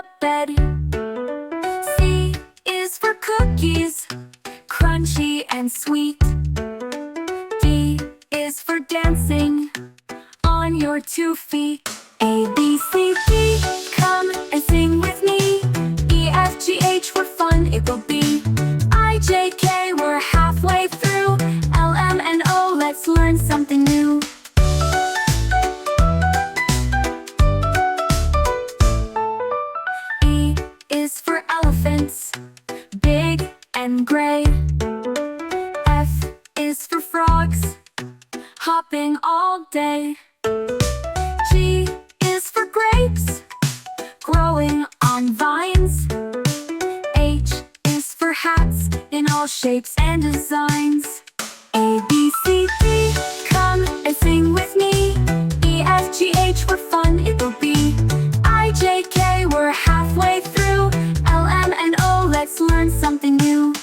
the bed. C is for cookies, crunchy and sweet. D is for dancing on your 2 feet. A, B, C, D, come and sing with me. E, F, G, H, we're fun it will be. I, J, K, we're halfway through. L, M, N, O, let's learn something new. E is for elephants, big and gray. F is for frogs, hopping all day. G is for grapes, growing on vines. H is for hats in all shapes and designs. A, B, C, D, come and sing with me. E, F, G, H, we're fun it will be. I, J, K, we're halfway through. L, M, N, O, let's learn something new.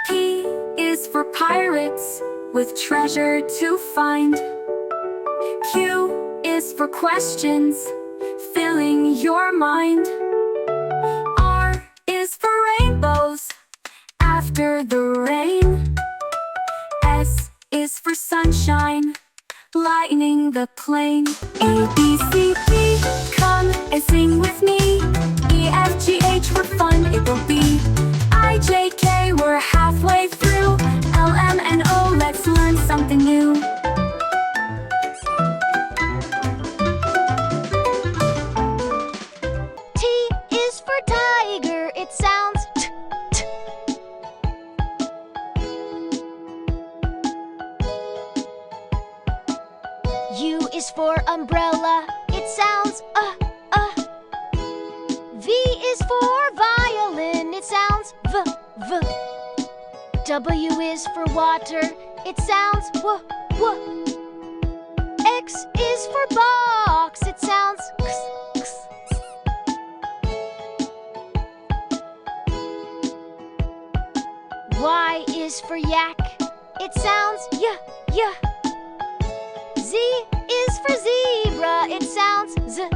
P is for pirates, with treasure to find. Q is for questions, filling your mind. R is for rainbows, after the rain. S is for sunshine, lightening the plane. A, B, C, D, come and sing with me. E, F, G, H, we're fun it will be. I, J, K, we're halfway through. L, M, N, O, let's learn something new. T is for tiger, it sounds t, t. U is for umbrella, it sounds V is for violin, it sounds v, v. W is for water, it sounds w, w. X is for box, it sounds x, x. Y is for yak, it sounds y, y. Z is for zebra, it sounds z,